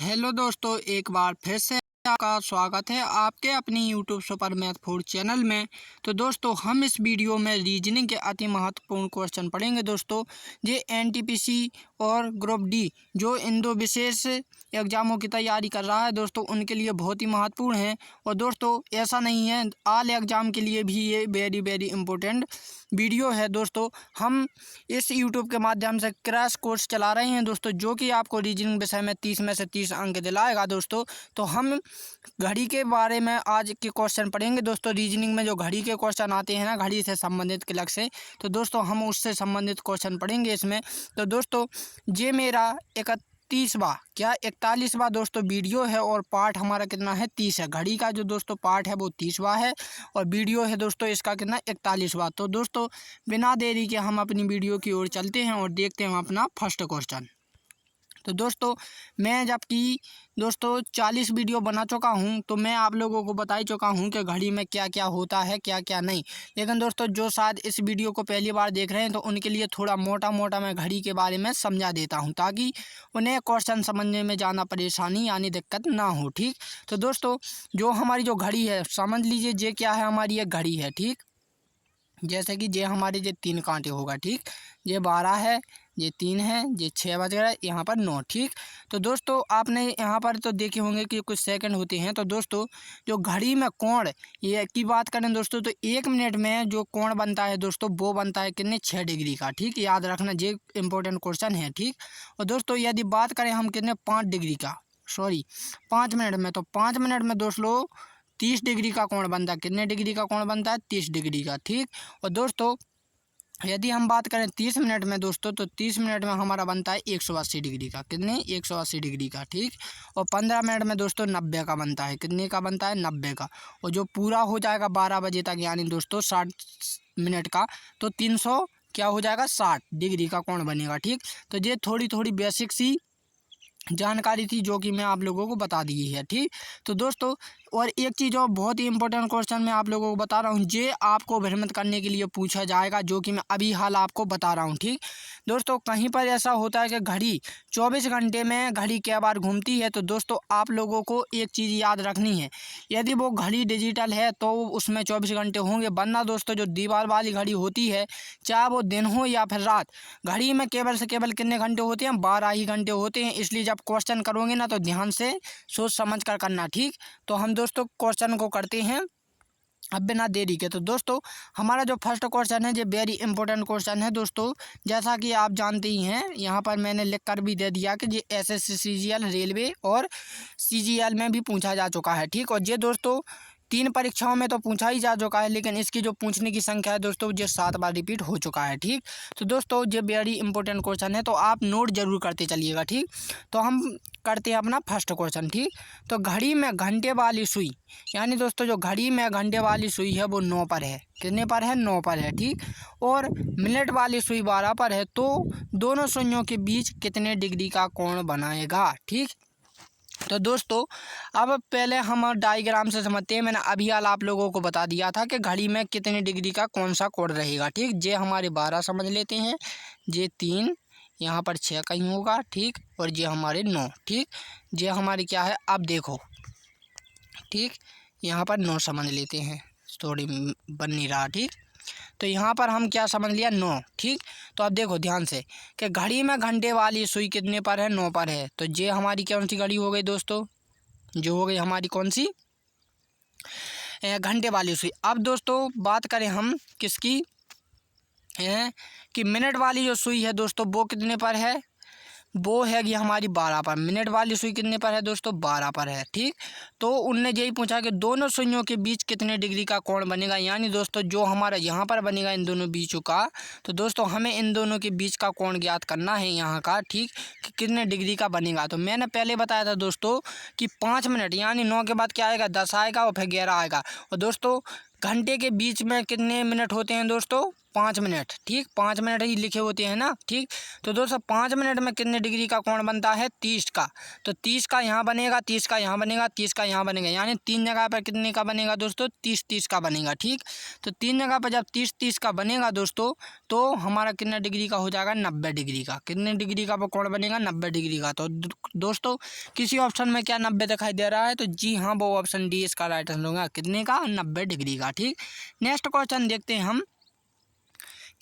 Hello दोस्तों, एक बार फिर से आपका स्वागत है आपके अपनी YouTube super math food channel में। तो दोस्तों, हम इस वीडियो में रीजनिंग के अति महत्वपूर्ण क्वेश्चन पढ़ेंगे। दोस्तों, ये एनटीपीसी और ग्रुप डी जो इन दो विशेष एग्जामों की तैयारी कर रहा है दोस्तों, उनके लिए बहुत ही महत्वपूर्ण है। और दोस्तों, ऐसा नहीं है, ऑल एग्ज़ाम के लिए भी ये वेरी वेरी इंपॉर्टेंट वीडियो है। दोस्तों, हम इस यूट्यूब के माध्यम से क्रैश कोर्स चला रहे हैं दोस्तों, जो कि आपको रीजनिंग विषय में 30 में से 30 अंक दिलाएगा दोस्तों। तो हम घड़ी के बारे में आज के क्वेश्चन पढ़ेंगे दोस्तों। रीजनिंग में जो घड़ी के क्वेश्चन आते हैं ना, घड़ी से संबंधित क्लर्क से, तो दोस्तों हम उससे संबंधित क्वेश्चन पढ़ेंगे इसमें। तो दोस्तों, ये मेरा 41वां दोस्तों वीडियो है और पार्ट हमारा कितना है, 30 है। घड़ी का जो दोस्तों पार्ट है वो 30वां है और वीडियो है दोस्तों इसका कितना, 41वां। तो दोस्तों, बिना देरी के हम अपनी वीडियो की ओर चलते हैं और देखते हैं अपना फर्स्ट क्वेश्चन। तो दोस्तों, मैं जबकि दोस्तों 40 वीडियो बना चुका हूं, तो मैं आप लोगों को बता ही चुका हूं कि घड़ी में क्या क्या होता है, क्या क्या नहीं। लेकिन दोस्तों, जो शायद इस वीडियो को पहली बार देख रहे हैं, तो उनके लिए थोड़ा मोटा मोटा मैं घड़ी के बारे में समझा देता हूं, ताकि उन्हें क्वेश्चन समझने में ज़्यादा परेशानी यानी दिक्कत ना हो। ठीक, तो दोस्तों, जो हमारी जो घड़ी है, समझ लीजिए ये क्या है, हमारी एक घड़ी है। ठीक, जैसे कि ये हमारे ये 3 कांटे होगा। ठीक, ये 12 है, ये 3 है, ये 6 बज रहा है, यहाँ पर 9। ठीक, तो दोस्तों आपने यहाँ पर तो देखे होंगे कि कुछ सेकंड होते हैं। तो दोस्तों, जो घड़ी में कोण ये की बात करें दोस्तों, तो 1 मिनट में जो कोण बनता है दोस्तों, वो बनता है कितने, 6 डिग्री का। ठीक, याद रखना, ये इंपॉर्टेंट क्वेश्चन है। ठीक, और दोस्तों यदि बात करें हम कितने, 5 डिग्री का, सॉरी 5 मिनट में, तो 5 मिनट में दोस्तों 30 डिग्री का कोण बनता है। कितने डिग्री का कोण बनता है, 30 डिग्री का। ठीक, और दोस्तों यदि हम बात करें 30 मिनट में दोस्तों, तो 30 मिनट में हमारा बनता है 180 डिग्री का। कितने, 180 डिग्री का। ठीक, और 15 मिनट में दोस्तों 90 का बनता है। कितने का बनता है, 90 का। और जो पूरा हो जाएगा 12 बजे तक, यानी दोस्तों 60 मिनट का, तो 300 क्या हो जाएगा, 60 डिग्री का कोण बनेगा। ठीक, तो ये थोड़ी थोड़ी बेसिक सी जानकारी थी जो कि मैं आप लोगों को बता दी है। ठीक, तो दोस्तों, और एक चीज़ और बहुत ही इंपॉर्टेंट क्वेश्चन मैं आप लोगों को बता रहा हूँ, ये आपको भ्रमित करने के लिए पूछा जाएगा, जो कि मैं अभी हाल आपको बता रहा हूँ। ठीक, दोस्तों कहीं पर ऐसा होता है कि घड़ी 24 घंटे में घड़ी कै बार घूमती है। तो दोस्तों आप लोगों को एक चीज़ याद रखनी है, यदि वो घड़ी डिजिटल है तो उसमें 24 घंटे होंगे, वरना दोस्तों जो दीवार वाली घड़ी होती है, चाहे वो दिन हो या फिर रात, घड़ी में केवल से केवल कितने घंटे होते हैं, 12 ही घंटे होते हैं। इसलिए जब क्वेश्चन करोगे ना, तो ध्यान से सोच समझ कर करना। ठीक, तो हम दोस्तों क्वेश्चन को करते हैं अब बिना देरी के। तो दोस्तों, हमारा जो फर्स्ट क्वेश्चन है, ये वेरी इंपॉर्टेंट क्वेश्चन है दोस्तों। जैसा कि आप जानते ही हैं, यहाँ पर मैंने लिख कर भी दे दिया कि ये एसएससी सीजीएल रेलवे और सीजीएल में भी पूछा जा चुका है। ठीक, और ये दोस्तों 3 परीक्षाओं में तो पूछा ही जा चुका है, लेकिन इसकी जो पूछने की संख्या है दोस्तों, ये 7 बार रिपीट हो चुका है। ठीक, तो दोस्तों ये वेरी इंपॉर्टेंट क्वेश्चन है, तो आप नोट जरूर करते चलिएगा। ठीक, तो हम करते हैं अपना फर्स्ट क्वेश्चन। ठीक, तो घड़ी में घंटे वाली सुई, यानी दोस्तों जो घड़ी में घंटे वाली सुई है वो 9 पर है। कितने पर है, 9 पर है। ठीक, और मिनट वाली सुई 12 पर है, तो दोनों सुइयों के बीच कितने डिग्री का कोण बनाएगा। ठीक, तो दोस्तों अब पहले हम डायग्राम से समझते हैं। मैंने अभी हाल आप लोगों को बता दिया था कि घड़ी में कितने डिग्री का कौन सा कोण रहेगा। ठीक, ये हमारे 12 समझ लेते हैं, ये 3, यहाँ पर 6 कहीं होगा। ठीक, और ये हमारे 9। ठीक, ये हमारी क्या है, अब देखो। ठीक, यहाँ पर 9 समझ लेते हैं, थोड़ी बन नहीं रहा। ठीक, तो यहाँ पर हम क्या समझ लिया, 9। ठीक, तो अब देखो ध्यान से कि घड़ी में घंटे वाली सुई कितने पर है, 9 पर है। तो ये हमारी कौन सी घड़ी हो गई दोस्तों, जो हो गई हमारी कौन सी, घंटे वाली सुई। अब दोस्तों बात करें हम किसकी, कि मिनट वाली जो सुई है दोस्तों, वो कितने पर है, वो है कि हमारी 12 पर। मिनट वाली सुई कितने पर है दोस्तों, 12 पर है। ठीक, तो उनने यही पूछा कि दोनों सुइयों के बीच कितने डिग्री का कोण बनेगा, यानी दोस्तों जो हमारा यहाँ पर बनेगा इन दोनों बीचों का, तो दोस्तों हमें इन दोनों के बीच का कोण ज्ञात करना है यहाँ का। ठीक, कि कितने डिग्री का बनेगा। तो मैंने पहले बताया था दोस्तों कि 5 मिनट यानी 9 के बाद क्या आएगा, 10 आएगा और फिर 11 आएगा। और दोस्तों घंटे के बीच में कितने मिनट होते हैं दोस्तों, 5 मिनट, ठीक 5 मिनट ही लिखे होते हैं ना, ठीक। तो दोस्तों 5 मिनट में कितने डिग्री का कोण बनता है? 30 का। तो 30 का यहाँ बनेगा, 30 का यहाँ बनेगा, 30 का यहाँ बनेगा, यानी 3 जगह पर कितने का बनेगा दोस्तों? 30-30 का बनेगा, ठीक। तो 3 जगह पर जब 30-30 का बनेगा दोस्तों, तो हमारा कितना डिग्री का हो जाएगा? 90 डिग्री का। कितने डिग्री का वो कोण बनेगा? 90 डिग्री का। तो दोस्तों किसी ऑप्शन में क्या 90 दिखाई दे रहा है? तो जी हाँ, वो ऑप्शन डी इसका राइट आंसर होगा। कितने का? 90 डिग्री का, ठीक। नेक्स्ट क्वेश्चन देखते हैं हम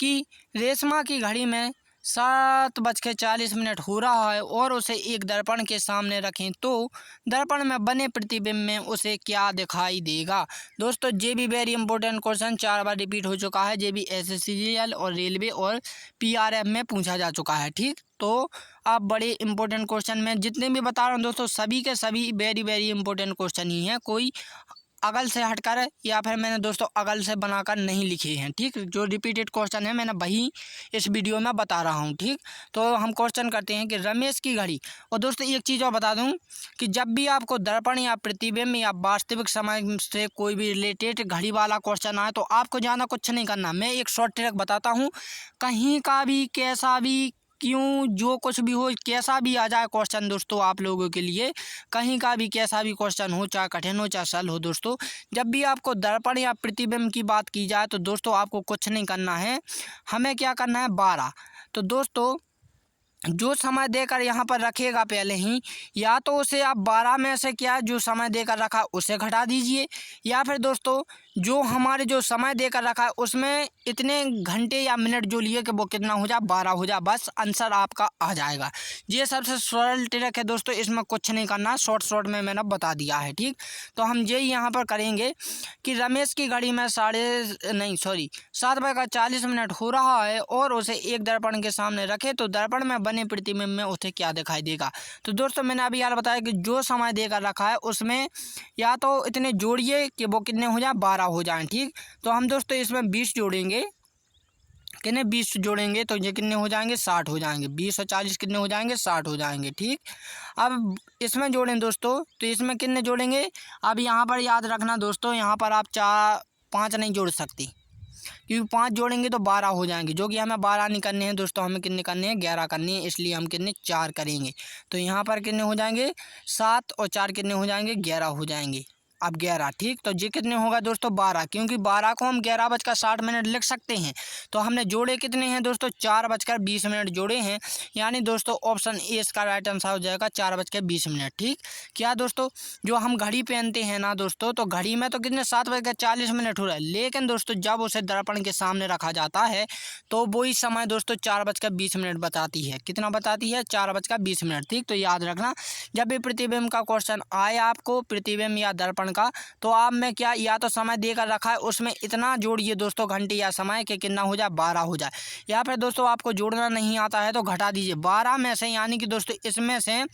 कि रेशमा की घड़ी में 7:40 हो रहा है और उसे एक दर्पण के सामने रखें तो दर्पण में बने प्रतिबिंब में उसे क्या दिखाई देगा? दोस्तों ये भी वेरी इंपॉर्टेंट क्वेश्चन 4 बार रिपीट हो चुका है। ये भी SSCGL और रेलवे और PRF में पूछा जा चुका है, ठीक। तो आप बड़े इंपॉर्टेंट क्वेश्चन में जितने भी बता रहा हूँ दोस्तों, सभी के सभी वेरी वेरी इंपॉर्टेंट क्वेश्चन ही हैं। कोई अगल से हटकर या फिर मैंने दोस्तों अगल से बनाकर नहीं लिखे हैं, ठीक। जो रिपीटेड क्वेश्चन है मैंने वही इस वीडियो में बता रहा हूँ, ठीक। तो हम क्वेश्चन करते हैं कि रमेश की घड़ी। और दोस्तों एक चीज़ और बता दूँ कि जब भी आपको दर्पण या प्रतिबिंब या वास्तविक समय से कोई भी रिलेटेड घड़ी वाला क्वेश्चन आए तो आपको ज़्यादा कुछ नहीं करना। मैं एक शॉर्ट ट्रिक बताता हूँ, कहीं का भी कैसा भी क्यों जो कुछ भी हो, कैसा भी आ जाए क्वेश्चन दोस्तों, आप लोगों के लिए कहीं का भी कैसा भी क्वेश्चन हो, चाहे कठिन हो चाहे सरल हो दोस्तों, जब भी आपको दर्पण या प्रतिबिंब की बात की जाए तो दोस्तों आपको कुछ नहीं करना है। हमें क्या करना है? 12। तो दोस्तों जो समय देकर यहाँ पर रखेगा पहले ही, या तो उसे आप 12 में से क्या जो समय देकर रखा उसे घटा दीजिए, या फिर दोस्तों जो हमारे जो समय देकर रखा है उसमें इतने घंटे या मिनट जो लिए कि वो कितना हो जाए? 12 हो जाए, बस आंसर आपका आ जाएगा। ये सबसे सरल ट्रिक है दोस्तों, इसमें कुछ नहीं करना, शॉर्ट में मैंने बता दिया है, ठीक। तो हम यही यहाँ पर करेंगे कि रमेश की घड़ी में 7:40 हो रहा है और उसे एक दर्पण के सामने रखे तो दर्पण में बने प्रतिबिंब में उसे क्या दिखाई देगा? तो दोस्तों मैंने अभी यार बताया कि जो समय देकर रखा है उसमें या तो इतने जोड़िए कि वो कितने हो जाए? 12 हो जाएं, ठीक। तो हम दोस्तों इसमें 20 जोड़ेंगे, कितने? 20 जोड़ेंगे तो ये कितने हो जाएंगे? 60 हो जाएंगे। 20 और 40 कितने हो जाएंगे? 60 हो जाएंगे, ठीक। अब इसमें जोड़ें दोस्तों, तो इसमें कितने जोड़ेंगे? अब यहाँ पर याद रखना दोस्तों, यहाँ पर आप 5 नहीं जोड़ सकते, क्योंकि 5 जोड़ेंगे तो 12 हो जाएंगे, जो कि हमें 12 नहीं करने हैं दोस्तों, हमें कितने करने हैं? 11 करने हैं, इसलिए हम कितने? 4 करेंगे। तो यहाँ पर कितने हो जाएंगे? 7 और 4 कितने हो जाएंगे? 11 हो जाएंगे। अब 11, ठीक। तो ये कितने होगा दोस्तों? 12, क्योंकि 12 को हम 11:60 लिख सकते हैं। तो हमने जोड़े कितने हैं दोस्तों? 4:20 जोड़े हैं, यानी दोस्तों ऑप्शन ए इसका राइट आंसर हो जाएगा, 4:20, ठीक। क्या दोस्तों जो हम घड़ी पहनते हैं ना दोस्तों, तो घड़ी में तो कितने? 7:40 हो रहा है, लेकिन दोस्तों जब उसे दर्पण के सामने रखा जाता है तो वही समय दोस्तों 4:20 बताती है। कितना बताती है? 4:20, ठीक। तो याद रखना, जब भी प्रतिबिंब का क्वेश्चन आए आपको, प्रतिबिंब या दर्पण का, तो आप में क्या या तो समय देकर रखा है उसमें इतना जोड़िए दोस्तों घंटे या समय के कितना हो जाए? 12 हो जाए, या फिर दोस्तों आपको जोड़ना नहीं आता है तो घटा दीजिए 12 में से, यानी कि दोस्तों इसमें से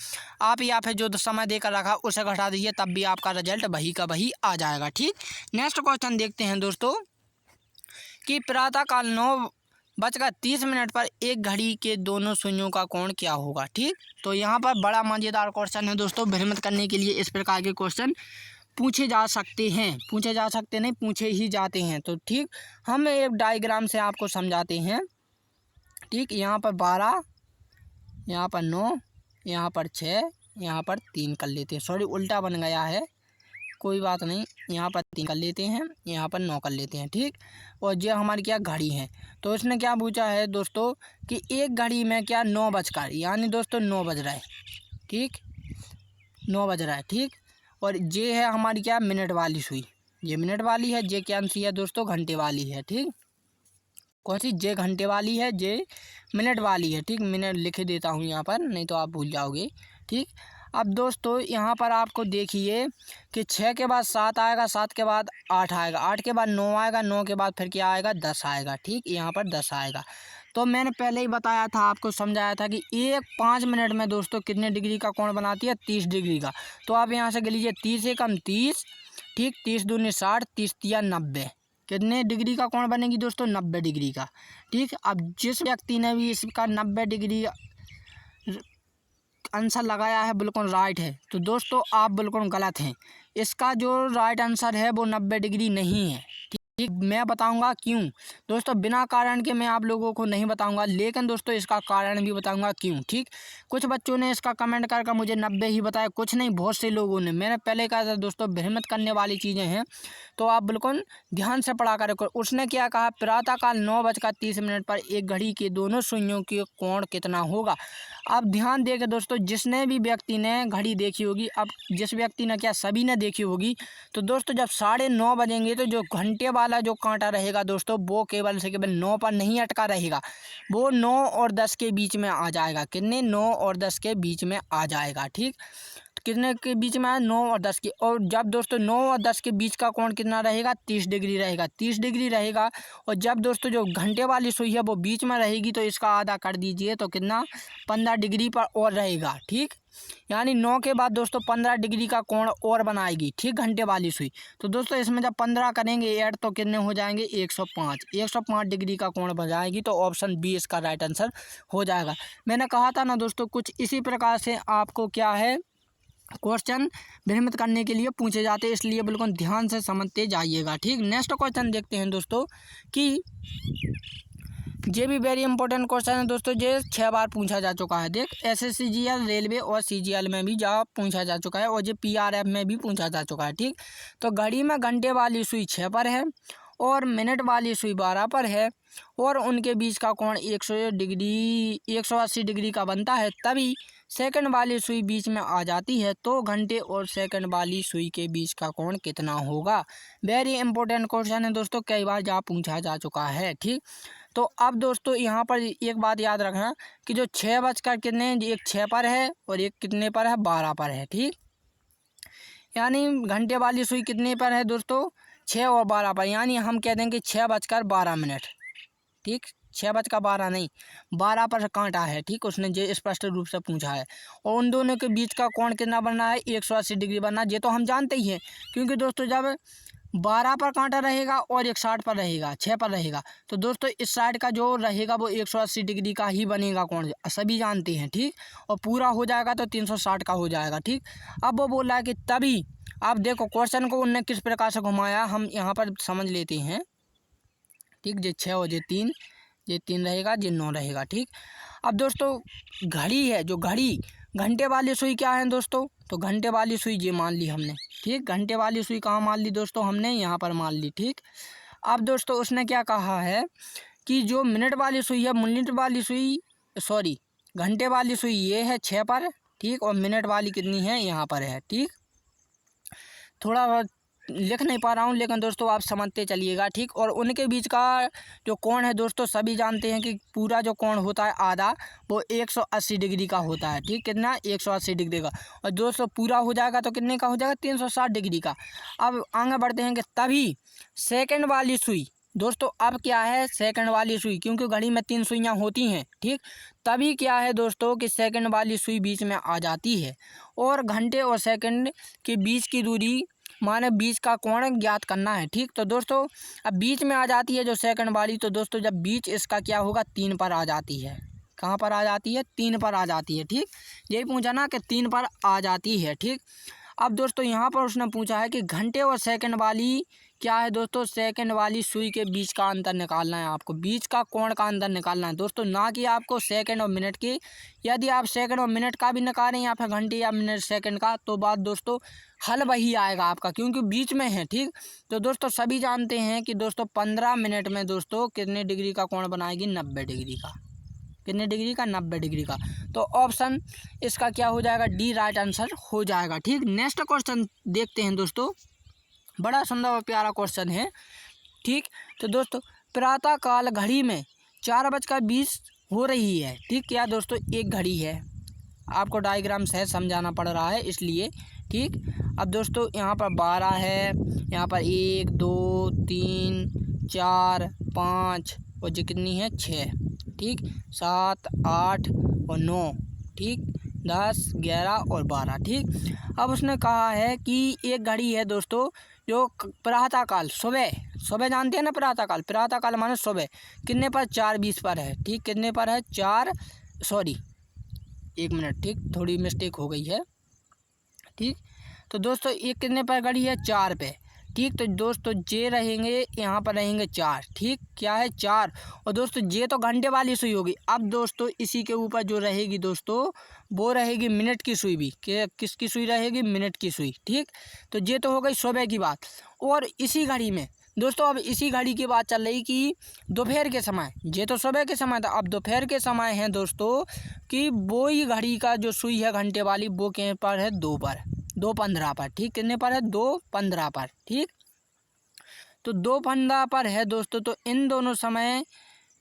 आप या फिर जो समय देकर रखा उसे घटा दीजिए, तब भी आपका रिजल्ट वही का वही आ जाएगा, ठीक। नेक्स्ट क्वेश्चन देखते हैं दोस्तों कि प्रातःकाल 9:30 पर एक घड़ी के दोनों सुइयों का कोण क्या होगा, ठीक। तो यहाँ पर बड़ा मज़ेदार क्वेश्चन है दोस्तों, भ्रमित करने के लिए इस प्रकार के क्वेश्चन पूछे जा सकते हैं, पूछे जा सकते नहीं, पूछे ही जाते हैं। तो ठीक, हम एक डायग्राम से आपको समझाते हैं, ठीक। यहाँ पर 12, यहाँ पर 9, यहाँ पर 6, यहाँ पर 3 कर लेते हैं, सॉरी उल्टा बन गया है, कोई बात नहीं, यहाँ पर 3 कर लेते हैं, यहाँ पर 9 कर लेते हैं, ठीक। और ये हमारी क्या घड़ी है, तो इसने क्या पूछा है दोस्तों कि एक घड़ी में क्या 9 बजकर, यानी दोस्तों 9 बज रहा है, ठीक, 9 बज रहा है, ठीक। और ये है हमारी क्या? मिनट वाली सुई, ये मिनट वाली है, ये क्या सी है दोस्तों? घंटे वाली है, ठीक। कौन सी? ये घंटे वाली है, ये मिनट वाली है, ठीक। मिनट लिख देता हूँ यहाँ पर, नहीं तो आप भूल जाओगे, ठीक। अब दोस्तों यहाँ पर आपको देखिए कि 6 के बाद 7 आएगा, 7 के बाद 8 आएगा, 8 के बाद 9 आएगा, 9 के बाद फिर क्या आएगा? 10 आएगा, ठीक। यहाँ पर 10 आएगा। तो मैंने पहले ही बताया था, आपको समझाया था कि 5 मिनट में दोस्तों कितने डिग्री का कोण बनाती है? 30 डिग्री का। तो आप यहाँ से गिन लीजिए 30 एकम 30, ठीक, 30 दूनी 60, 30 तिया 90, कितने डिग्री का कोण बनेगी दोस्तों? 90 डिग्री का, ठीक। अब जिस व्यक्ति ने भी इसका 90 डिग्री आंसर लगाया है बिल्कुल राइट है, तो दोस्तों आप बिल्कुल गलत हैं। इसका जो राइट आंसर है वो 90 डिग्री नहीं है, ठीक। ठीक, मैं बताऊंगा क्यों दोस्तों। बिना कारण के मैं आप लोगों को नहीं बताऊंगा, लेकिन दोस्तों इसका कारण भी बताऊंगा क्यों। ठीक, कुछ बच्चों ने इसका कमेंट करके मुझे 90 ही बताया, कुछ नहीं, बहुत से लोगों ने। मैंने पहले कहा था दोस्तों, भ्रमित करने वाली चीज़ें हैं, तो आप बिल्कुल ध्यान से पढ़ा कर। उसने क्या कहा, प्रातःकाल 9:30 पर एक घड़ी के दोनों सुइयों के कोण कितना होगा। अब ध्यान देकर दोस्तों, जिसने भी व्यक्ति ने घड़ी देखी होगी, अब जिस व्यक्ति ने क्या, सभी ने देखी होगी, तो दोस्तों जब 9:30 बजेंगे तो जो घंटे वाला जो कांटा रहेगा दोस्तों, वो केवल से केवल 9 पर नहीं अटका रहेगा, वो 9 और 10 के बीच में आ जाएगा। कितने, 9 और 10 के बीच में आ जाएगा। ठीक, तो कितने के बीच में है, 9 और 10 की। और जब दोस्तों 9 और 10 के बीच का कोण कितना रहेगा, 30 डिग्री रहेगा, 30 डिग्री रहेगा। और जब दोस्तों जो घंटे वाली सुई है वो बीच में रहेगी, तो इसका आधा कर दीजिए, तो कितना, 15 डिग्री पर और रहेगा। ठीक, यानी 9 के बाद दोस्तों 15 डिग्री का कोण और बनाएगी। ठीक, घंटे वाली सुई। तो दोस्तों इसमें जब 15 करेंगे ऐड, तो कितने हो जाएंगे, 105 डिग्री का कोण बनाएगी। तो ऑप्शन बी इसका राइट आंसर हो जाएगा। मैंने कहा था ना दोस्तों, कुछ इसी प्रकार से आपको क्या है, क्वेश्चन भ्रमित करने के लिए पूछे जाते हैं, इसलिए बिल्कुल ध्यान से समझते जाइएगा। ठीक, नेक्स्ट क्वेश्चन देखते हैं दोस्तों कि ये भी वेरी इंपॉर्टेंट क्वेश्चन है दोस्तों। ये 6 बार पूछा जा चुका है। देख, SSCGL, रेलवे और CGL में भी पूछा जा चुका है, और ये PRF में भी पूछा जा चुका है। ठीक, तो घड़ी में घंटे वाली सुई 6 पर है और मिनट वाली सुई 12 पर है, और उनके बीच का कोण 180 डिग्री का बनता है, तभी सेकंड वाली सुई बीच में आ जाती है, तो घंटे और सेकंड वाली सुई के बीच का कोण कितना होगा। वेरी इंपॉर्टेंट क्वेश्चन है दोस्तों, कई बार जा पूछा जा चुका है। ठीक, तो अब दोस्तों यहाँ पर एक बात याद रखना कि जो 6 बजकर कितने, एक 6 पर है और एक कितने पर है, 12 पर है। ठीक, यानी घंटे वाली सुई कितने पर है दोस्तों, 6 और 12 पर, यानी हम कह देंगे 6:12। ठीक, 6:12 नहीं, 12 पर कांटा है। ठीक, उसने ये स्पष्ट रूप से पूछा है। और उन दोनों के बीच का कोण कितना बनना है, 180 डिग्री बनना। ये तो हम जानते ही हैं, क्योंकि दोस्तों जब 12 पर कांटा रहेगा और एक 60 पर रहेगा, 6 पर रहेगा, तो दोस्तों इस साइड का जो रहेगा वो 180 डिग्री का ही बनेगा कोण, सभी जानते हैं। ठीक, और पूरा हो जाएगा तो 360 का हो जाएगा। ठीक, अब वो बोल रहा है कि तभी, आप देखो क्वेश्चन को उनने किस प्रकार से घुमाया, हम यहाँ पर समझ लेते हैं। ठीक, ये 6 और ये 3 रहेगा, ये 9 रहेगा। ठीक, अब दोस्तों घड़ी है, जो घड़ी, घंटे वाली सुई क्या है दोस्तों, तो घंटे वाली सुई ये मान ली हमने। ठीक, घंटे वाली सुई कहाँ मान ली दोस्तों, हमने यहाँ पर मान ली। ठीक, अब दोस्तों उसने क्या कहा है कि जो मिनट वाली सुई है, मिनट वाली सुई, सॉरी, घंटे वाली सुई ये है 6 पर। ठीक, और मिनट वाली कितनी है, यहाँ पर है। ठीक, थोड़ा लिख नहीं पा रहा हूँ, लेकिन दोस्तों आप समझते चलिएगा। ठीक, और उनके बीच का जो कोण है दोस्तों, सभी जानते हैं कि पूरा जो कोण होता है आधा, वो 180 डिग्री का होता है। ठीक, कितना, 180 डिग्री का। और दोस्तों पूरा हो जाएगा तो कितने का हो जाएगा, 360 डिग्री का। अब आगे बढ़ते हैं कि तभी सेकंड वाली सुई दोस्तों, अब क्या है, सेकंड वाली सुई, क्योंकि घड़ी में 3 सुइयाँ होती हैं। ठीक, तभी क्या है दोस्तों कि सेकंड वाली सुई बीच में आ जाती है, और घंटे और सेकंड के बीच की दूरी माने बीच का कोण ज्ञात करना है। ठीक, तो दोस्तों अब बीच में आ जाती है जो सेकंड वाली, तो दोस्तों जब बीच इसका क्या होगा, 3 पर आ जाती है। कहाँ पर आ जाती है, 3 पर आ जाती है। ठीक, यही पूछा ना कि 3 पर आ जाती है। ठीक, अब दोस्तों यहाँ पर उसने पूछा है कि घंटे और सेकंड वाली क्या है दोस्तों, सेकंड वाली सुई के बीच का अंतर निकालना है आपको, बीच का कोण का अंतर निकालना है दोस्तों, ना कि आपको सेकंड और मिनट की। यदि आप सेकंड और मिनट का भी निकालें या फिर घंटे या मिनट सेकंड का, तो बात दोस्तों हल वही आएगा आपका, क्योंकि बीच में है। ठीक, तो दोस्तों सभी जानते हैं कि दोस्तों 15 मिनट में दोस्तों कितने डिग्री का कोण बनाएगी, 90 डिग्री का। कितने डिग्री का, 90 डिग्री का। तो ऑप्शन इसका क्या हो जाएगा, डी राइट आंसर हो जाएगा। ठीक, नेक्स्ट क्वेश्चन देखते हैं दोस्तों, बड़ा सुंदर और प्यारा क्वेश्चन है। ठीक, तो दोस्तों प्रातःकाल घड़ी में 4:20 हो रही है। ठीक, क्या दोस्तों एक घड़ी है, आपको डायग्राम से समझाना पड़ रहा है इसलिए। ठीक, अब दोस्तों यहाँ पर 12 है, यहाँ पर 1 2 3 4 5 और जो कितनी है 6। ठीक, 7 8 और 9। ठीक, 10 11 और 12। ठीक, अब उसने कहा है कि एक घड़ी है दोस्तों जो प्रातःकाल, सुबह जानते हैं ना, प्रातःकाल माने सुबह, कितने पर, 4:20 पर है। ठीक, कितने पर है, 1 मिनट। ठीक, थोड़ी मिस्टेक हो गई है। ठीक, तो दोस्तों एक कितने पर घड़ी है, 4 पे। ठीक। तो दोस्तों जे रहेंगे यहाँ पर रहेंगे 4, ठीक। क्या है 4। और दोस्तों जे तो घंटे वाली सुई होगी। अब दोस्तों इसी के ऊपर जो रहेगी दोस्तों वो रहेगी मिनट की सुई भी। किसकी सुई रहेगी? मिनट की सुई, ठीक। तो ये तो हो गई सुबह की बात। और इसी घड़ी में दोस्तों अब इसी घड़ी की बात चल रही कि दोपहर के समय, ये तो सुबह के समय था, अब दोपहर के समय है दोस्तों कि वो ही घड़ी का जो सुई है घंटे वाली वो के पर है 2 पर, 2:15 पर, ठीक। कितने पर है? 2:15 पर, ठीक। तो 2:15 पर है दोस्तों। तो इन दोनों समय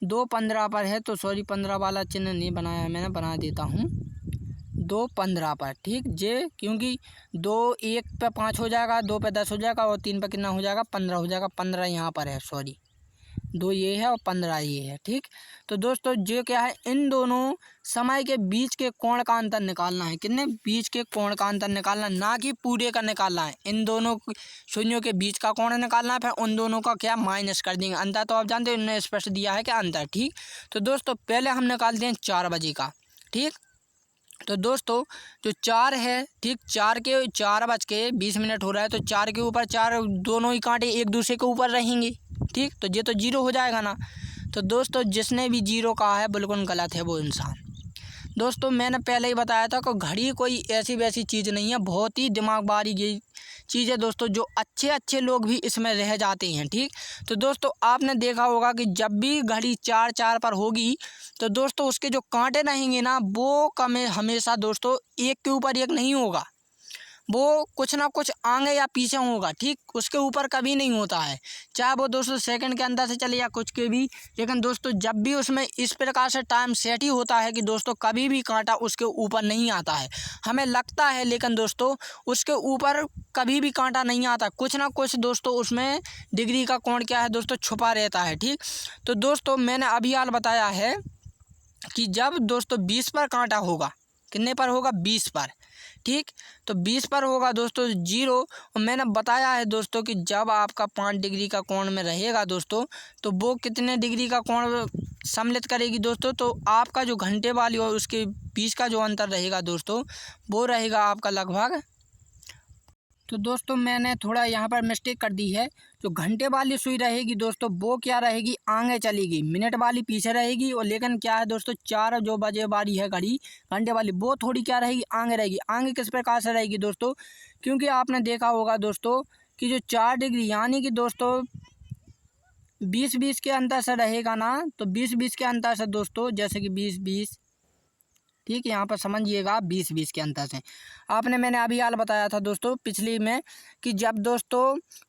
2:15 पर है, तो सॉरी 15 वाला चिन्ह नहीं बनाया है मैंने, बना देता हूँ 2:15 पर, ठीक। जे क्योंकि 2 1 पे 5 हो जाएगा, 2 पे 10 हो जाएगा और 3 पे कितना हो जाएगा? 15 हो जाएगा। 15 यहाँ पर है, सॉरी 2 ये है और 15 ये है, ठीक। तो दोस्तों जो क्या है, इन दोनों समय के बीच के कोण का अंतर निकालना है। कितने? बीच के कोण का अंतर निकालना, ना कि पूरे का निकालना है। इन दोनों सुइयों के बीच का कोण निकालना है, फिर उन दोनों का क्या माइनस कर देंगे। अंतर तो आप जानते हो, उन्होंने स्पष्ट दिया है क्या अंतर, ठीक। तो दोस्तों पहले हम निकालते हैं 4 बजे का, ठीक। तो दोस्तों जो 4 है, ठीक, 4:20 हो रहा है, तो 4 के ऊपर 4 दोनों ही कांटे एक दूसरे के ऊपर रहेंगे, ठीक। तो ये तो 0 हो जाएगा ना। तो दोस्तों जिसने भी 0 कहा है बिल्कुल गलत है वो इंसान। दोस्तों मैंने पहले ही बताया था कि घड़ी कोई ऐसी वैसी चीज़ नहीं है, बहुत ही दिमाग बारी ये चीज़ है दोस्तों, जो अच्छे अच्छे लोग भी इसमें रह जाते हैं, ठीक। तो दोस्तों आपने देखा होगा कि जब भी घड़ी 4 पर होगी तो दोस्तों उसके जो कांटे रहेंगे ना वो कम हमेशा दोस्तों एक के ऊपर एक नहीं होगा, वो कुछ ना कुछ आगे या पीछे होगा, ठीक। उसके ऊपर कभी नहीं होता है, चाहे वो दोस्तों सेकंड के अंदर से चले या कुछ के भी। लेकिन दोस्तों जब भी उसमें इस प्रकार से टाइम सेट ही होता है कि दोस्तों कभी भी कांटा उसके ऊपर नहीं आता है, हमें लगता है, लेकिन दोस्तों उसके ऊपर कभी भी कांटा नहीं आता। कुछ ना कुछ दोस्तों उसमें डिग्री का कोण क्या है दोस्तों छुपा रहता है, ठीक। तो दोस्तों मैंने अभी हाल बताया है कि जब दोस्तों 20 पर कांटा होगा, कितने पर होगा? 20 पर, ठीक। तो 20 पर होगा दोस्तों 0। और मैंने बताया है दोस्तों कि जब आपका 5 डिग्री का कोण में रहेगा दोस्तों तो वो कितने डिग्री का कोण सम्मिलित करेगी दोस्तों? तो आपका जो घंटे वाली और उसके बीच का जो अंतर रहेगा दोस्तों वो रहेगा आपका लगभग। तो दोस्तों मैंने थोड़ा यहाँ पर मिस्टेक कर दी है। जो घंटे वाली सुई रहेगी दोस्तों वो क्या रहेगी? आगे चलेगी, मिनट वाली पीछे रहेगी। और लेकिन क्या है दोस्तों 4 जो बजे वाली है घड़ी घंटे वाली वो थोड़ी क्या रहेगी? आगे रहेगी। आगे किस प्रकार से रहेगी दोस्तों? क्योंकि आपने देखा होगा दोस्तों कि जो 4 डिग्री यानी कि दोस्तों 20-20 के अंतर से रहेगा ना, तो 20-20 के अंतर से दोस्तों, जैसे कि 20-20, ठीक। यहाँ पर समझिएगा 20-20 के अंतर से आपने मैंने अभी हाल बताया था दोस्तों पिछली में कि जब दोस्तों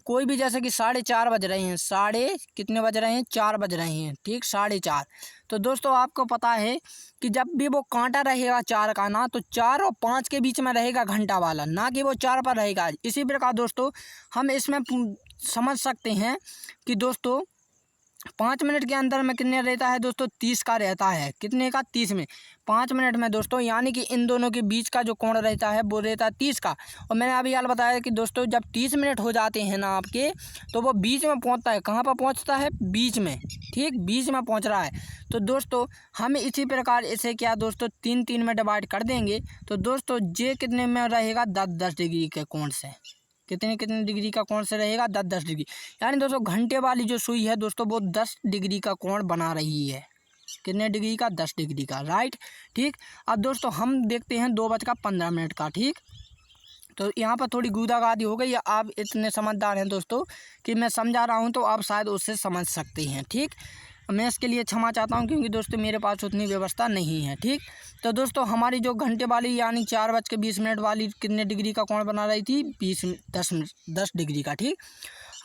कोई भी जैसे कि 4:30 बज रहे हैं, कितने बज रहे हैं? 4 बज रहे हैं, ठीक, 4:30। तो दोस्तों आपको पता है कि जब भी वो कांटा रहेगा 4 का ना, तो 4 और 5 के बीच में रहेगा घंटा वाला, ना कि वो 4 पर रहेगा। इसी प्रकार दोस्तों हम इसमें समझ सकते हैं कि दोस्तों 5 मिनट के अंदर में कितने रहता है दोस्तों? 30 का रहता है। कितने का? 30 में 5 मिनट में दोस्तों, यानी कि इन दोनों के बीच का जो कोण रहता है वो रहता है 30 का। और मैंने अभी हाल बताया कि दोस्तों जब 30 मिनट हो जाते हैं ना आपके, तो वो बीच में पहुंचता है। कहाँ पर पहुंचता है? बीच में, ठीक, बीच में पहुंच रहा है। तो दोस्तों हम इसी प्रकार इसे क्या दोस्तों 3-3 में डिवाइड कर देंगे। तो दोस्तों ये कितने में रहेगा? 10-10 डिग्री के कोण से। कितने डिग्री का कोण से रहेगा? 10-10 डिग्री। यानी दोस्तों घंटे वाली जो सुई है दोस्तों वो 10 डिग्री का कोण बना रही है। कितने डिग्री का? 10 डिग्री का, राइट, ठीक। अब दोस्तों हम देखते हैं 2:15 का, ठीक। तो यहाँ पर थोड़ी गूदागादी हो गई। आप इतने समझदार हैं दोस्तों कि मैं समझा रहा हूँ तो आप शायद उससे समझ सकते हैं, ठीक। मैं इसके लिए क्षमा चाहता हूँ क्योंकि दोस्तों मेरे पास उतनी व्यवस्था नहीं है, ठीक। तो दोस्तों हमारी जो घंटे वाली यानी 4:20 वाली कितने डिग्री का कोण बना रही थी? 10 डिग्री का, ठीक।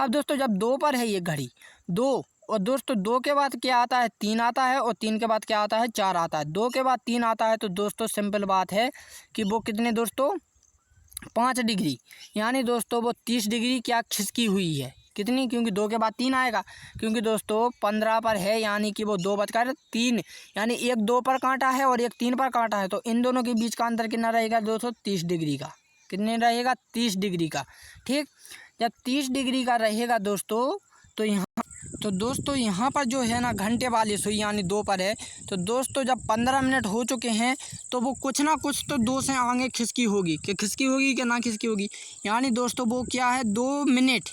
अब दोस्तों जब 2 पर है ये घड़ी 2, और दोस्तों 2 के बाद क्या आता है? 3 आता है, और 3 के बाद क्या आता है? 4 आता है। 2 के बाद 3 आता है तो दोस्तों सिंपल बात है कि वो कितने दोस्तों? 5 डिग्री, यानी दोस्तों वो 30 डिग्री क्या खिसकी हुई है। कितनी? क्योंकि 2 के बाद 3 आएगा, क्योंकि दोस्तों 15 पर है, यानी कि वो 2:03, यानी एक 2 पर कांटा है और एक 3 पर कांटा है। तो इन दोनों के बीच का अंतर कितना रहेगा दोस्तों? 30 डिग्री का। कितने रहेगा? 30 डिग्री का, ठीक। जब 30 डिग्री का रहेगा दोस्तों तो यहाँ तो दोस्तों यहाँ पर जो है ना घंटे वाली सुई यानी 2 पर है। तो दोस्तों जब 15 मिनट हो चुके हैं तो वो कुछ ना कुछ तो 2 से आगे खिसकी होगी कि ना खिसकी होगी। यानी दोस्तों वो क्या है 2 मिनट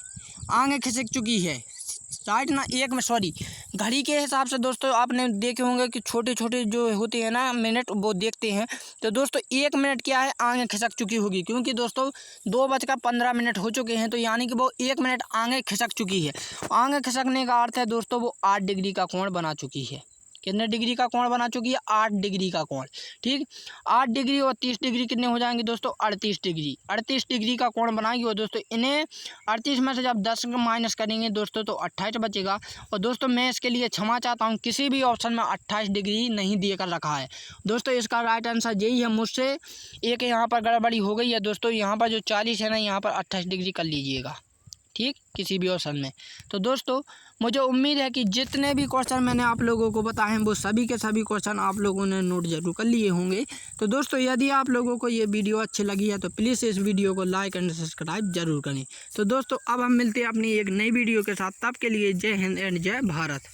आगे खिसक चुकी है। साइड ना एक में सॉरी घड़ी के हिसाब से दोस्तों आपने देखे होंगे कि छोटे छोटे जो होते हैं ना मिनट वो देखते हैं। तो दोस्तों 1 मिनट क्या है आगे खिसक चुकी होगी, क्योंकि दोस्तों 2:15 हो चुके हैं। तो यानी कि वो 1 मिनट आगे खिसक चुकी है। आगे खिसकने का अर्थ है दोस्तों वो 8 डिग्री का कोण बना चुकी है। कितने डिग्री का कोण बना चुकी है? 8 डिग्री का कोण। ठीक, 8 डिग्री और 30 डिग्री कितने हो जाएंगे दोस्तों? 38 डिग्री। 38 डिग्री का कोण बनाएगी और दोस्तों इन्हें 38 में से जब 10 माइनस करेंगे दोस्तों तो 28 बचेगा। और दोस्तों मैं इसके लिए क्षमा चाहता हूँ, किसी भी ऑप्शन में 28 डिग्री नहीं देकर रखा है दोस्तों। इसका राइट आंसर यही है। मुझसे एक यहाँ पर गड़बड़ी हो गई है दोस्तों। यहाँ पर जो 40 है ना, यहाँ पर 28 डिग्री कर लीजिएगा, ठीक, किसी भी ऑप्शन में। तो दोस्तों मुझे उम्मीद है कि जितने भी क्वेश्चन मैंने आप लोगों को बताए हैं वो सभी के सभी क्वेश्चन आप लोगों ने नोट जरूर कर लिए होंगे। तो दोस्तों यदि आप लोगों को ये वीडियो अच्छी लगी है तो प्लीज़ इस वीडियो को लाइक एंड सब्सक्राइब जरूर करें। तो दोस्तों अब हम मिलते हैं अपनी एक नई वीडियो के साथ। तब के लिए जय हिंद एंड जय भारत।